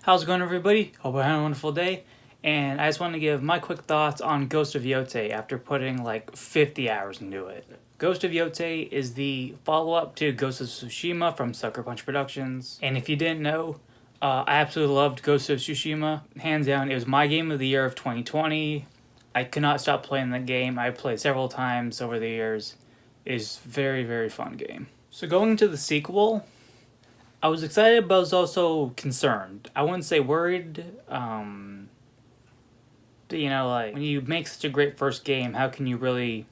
How's it going, everybody? Hope you're having a wonderful day. And I just want to give my quick thoughts on Ghost of YŌTEI after putting like 50 hours into it. Ghost of YŌTEI is the follow-up to Ghost of Tsushima from Sucker Punch Productions. And if you didn't know, I absolutely loved Ghost of Tsushima. Hands down, it was my game of the year of 2020. I could not stop playing the game. I played several times over the years. It's a very, very fun game. So going into the sequel, I was excited, but I was also concerned. I wouldn't say worried. When you make such a great first game, how can you really,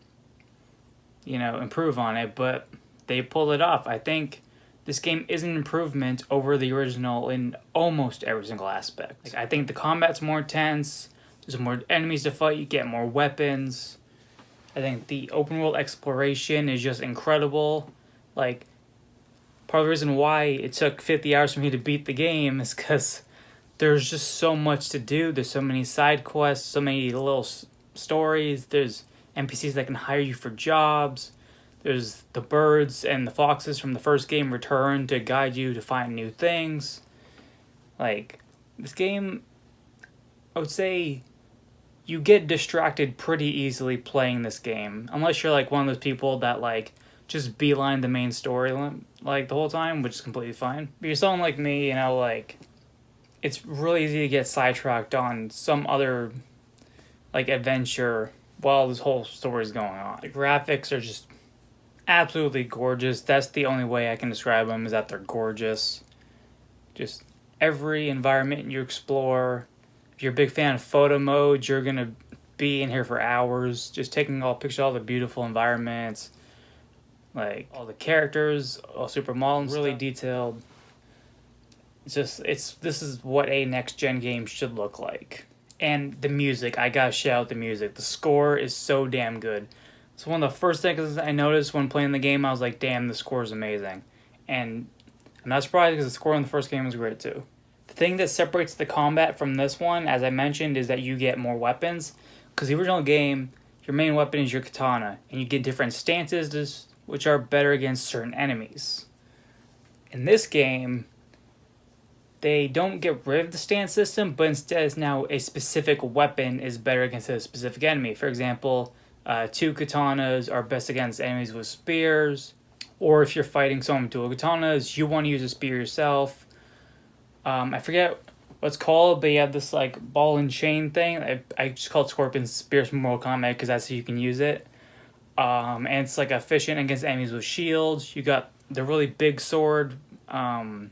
improve on it? But they pulled it off. I think this game is an improvement over the original in almost every single aspect. I think the combat's more intense. There's more enemies to fight. You get more weapons. I think the open world exploration is just incredible. Part of the reason why it took 50 hours for me to beat the game is because there's just so much to do. There's so many side quests, so many little stories. There's NPCs that can hire you for jobs. There's the birds and the foxes from the first game return to guide you to find new things. This game, I would say you get distracted pretty easily playing this game. Unless you're one of those people that just beeline the main story the whole time, which is completely fine. But you're someone like me, it's really easy to get sidetracked on some other adventure while this whole story is going on. The graphics are just absolutely gorgeous. That's the only way I can describe them, is that they're gorgeous. Just every environment you explore. If you're a big fan of photo mode, you're gonna be in here for hours, just taking all pictures of all the beautiful environments. All the characters, all super modern, really detailed. This is what a next-gen game should look like. And the music, I gotta shout out the music. The score is so damn good. It's one of the first things I noticed when playing the game. I was like, damn, the score is amazing. And I'm not surprised because the score in the first game was great too. The thing that separates the combat from this one, as I mentioned, is that you get more weapons. Because the original game, your main weapon is your katana. And you get different stances which are better against certain enemies. In this game, they don't get rid of the stance system, but instead it's now a specific weapon is better against a specific enemy. For example, 2 katanas are best against enemies with spears, or if you're fighting someone with dual katanas, you want to use a spear yourself. I forget what it's called, but you have this ball and chain thing. I just call it Scorpion Spears from Mortal Kombat because that's how you can use it. And it's efficient against enemies with shields. You got the really big sword, that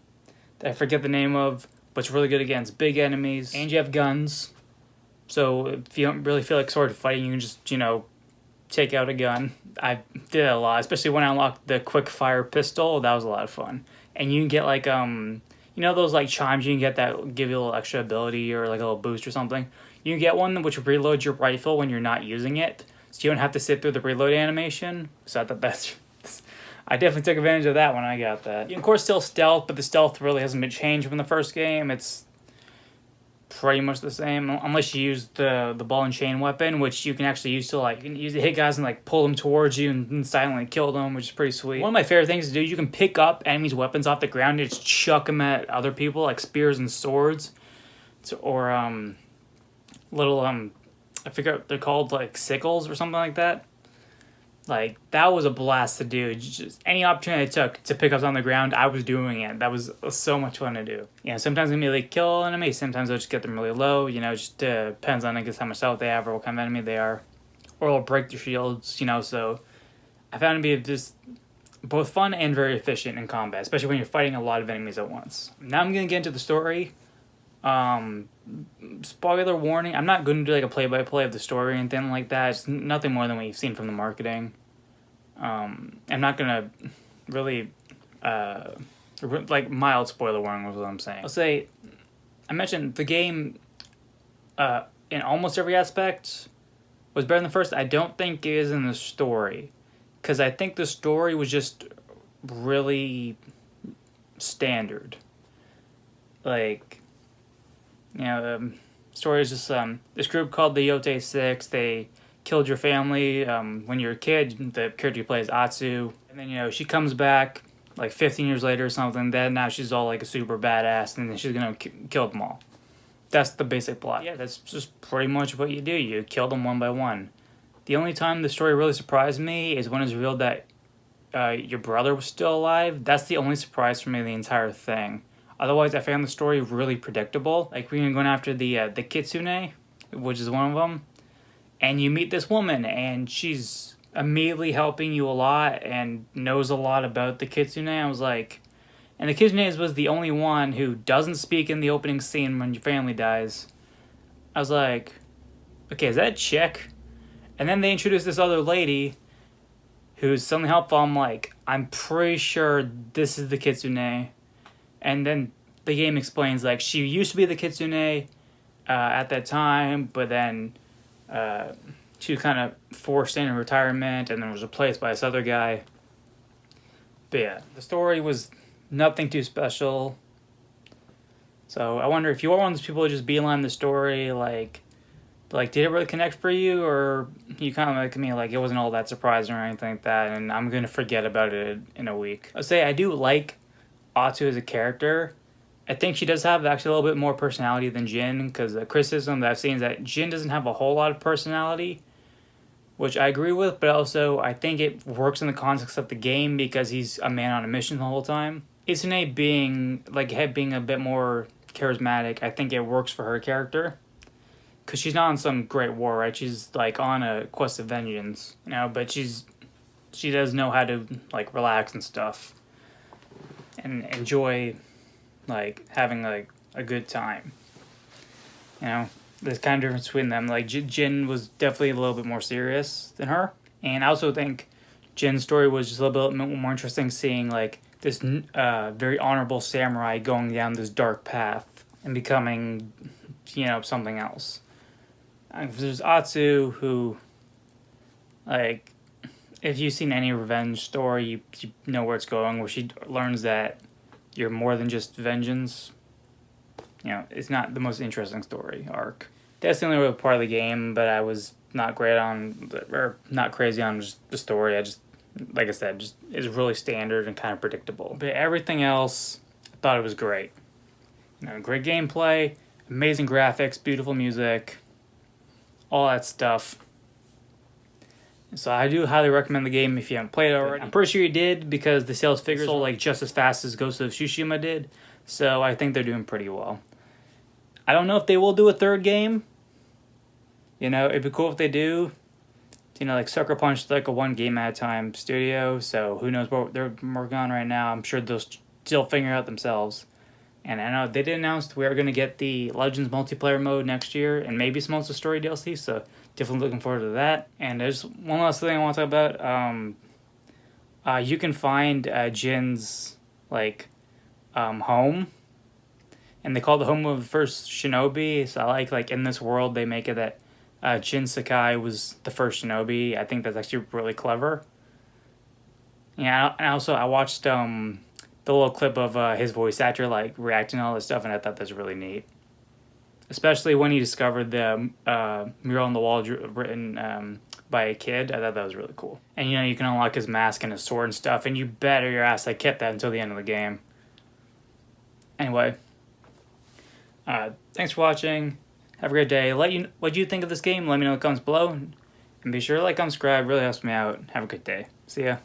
I forget the name of, but it's really good against big enemies. And you have guns, so if you don't really feel like sword fighting, you can just, take out a gun. I did it a lot, especially when I unlocked the quick fire pistol. That was a lot of fun. And you can get those chimes you can get that give you a little extra ability or a little boost or something. You can get one which reloads your rifle when you're not using it, so you don't have to sit through the reload animation. So I definitely took advantage of that when I got that. You can, of course, still stealth, but the stealth really hasn't been changed from the first game. It's pretty much the same, unless you use the ball and chain weapon, which you can actually use to you can use to hit guys and pull them towards you and silently kill them, which is pretty sweet. One of my favorite things to do, you can pick up enemies' weapons off the ground and just chuck them at other people, like spears and swords, or little I forget what they're called, sickles or something like that. That was a blast to do. Just any opportunity I took to pick up on the ground, I was doing it. That was so much fun to do. Sometimes immediately kill an enemy. Sometimes I'll just get them really low. Just depends on, I guess, how much health they have or what kind of enemy they are. Or I'll break their shields, so I found it to be just both fun and very efficient in combat, especially when you're fighting a lot of enemies at once. Now I'm going to get into the story. Spoiler warning, I'm not going to do a play-by-play of the story or anything like that. It's nothing more than what you've seen from the marketing. I'm not going to really mild spoiler warning was what I'm saying. I'll say, I mentioned the game in almost every aspect was better than the first. I don't think it is in the story, because I think the story was just really standard. The story is just this group called the YŌTEI 6. They killed your family when you were a kid. The character you play is Atsu. And then, she comes back like 15 years later or something, then now she's all like a super badass, and then she's gonna kill them all. That's the basic plot. Yeah, that's just pretty much what you do. You kill them one by one. The only time the story really surprised me is when it's revealed that your brother was still alive. That's the only surprise for me in the entire thing. Otherwise, I found the story really predictable. Like, we're going after the Kitsune, which is one of them, and you meet this woman, and she's immediately helping you a lot and knows a lot about the Kitsune. I was like... And the Kitsune was the only one who doesn't speak in the opening scene when your family dies. I was like, okay, is that a chick? And then they introduced this other lady who's suddenly helpful. I'm like, I'm pretty sure this is the Kitsune. And then the game explains, like, she used to be the Kitsune at that time, but then she was kind of forced into retirement and then was replaced by this other guy. But yeah, the story was nothing too special. So I wonder if you are one of those people who just beeline the story, like did it really connect for you, or you kind of like me, like it wasn't all that surprising or anything like that, and I'm gonna forget about it in a week. I'll say I do like YŌTEI as a character. I think she does have actually a little bit more personality than Jin, because the criticism that I've seen is that Jin doesn't have a whole lot of personality, which I agree with, but also I think it works in the context of the game because he's a man on a mission the whole time. Kitsune being a bit more charismatic, I think it works for her character. Because she's not on some great war, right? She's like on a quest of vengeance, you know, but she does know how to like relax and stuff. And enjoy like having like a good time. You know? There's kind of difference between them. Like Jin was definitely a little bit more serious than her. And I also think Jin's story was just a little bit more interesting, seeing like this very honorable samurai going down this dark path and becoming, you know, something else. There's Atsu, who, like, if you've seen any revenge story, you know where it's going, where she learns that you're more than just vengeance. You know, it's not the most interesting story arc. That's the only real part of the game, but I was not crazy on just the story. I just, like I said, just is really standard and kind of predictable. But everything else, I thought it was great. You know, great gameplay, amazing graphics, beautiful music, all that stuff. So I do highly recommend the game if you haven't played it already. I'm pretty sure you did, because the sales figures sold like just as fast as Ghost of Tsushima did. So I think they're doing pretty well. I don't know if they will do a third game. You know, it'd be cool if they do. You know, like Sucker Punch, like a one game at a time studio. So who knows what they're working on right now. I'm sure they'll still figure it out themselves. And I know they did announce we are going to get the Legends multiplayer mode next year, and maybe some also story DLC, so definitely looking forward to that. And there's one last thing I want to talk about. You can find Jin's, like, home, and they call it the home of the first shinobi, so I like in this world, they make it that Jin Sakai was the first shinobi. I think that's actually really clever. Yeah, and also I watched, the little clip of his voice actor like reacting to all this stuff, and I thought that was really neat. Especially when he discovered the mural on the wall written by a kid. I thought that was really cool. And you know, you can unlock his mask and his sword and stuff, and you bet your ass I kept that until the end of the game. Anyway, thanks for watching. Have a great day. What do you think of this game? Let me know in the comments below. And be sure to like, comment, subscribe. Really helps me out. Have a good day. See ya.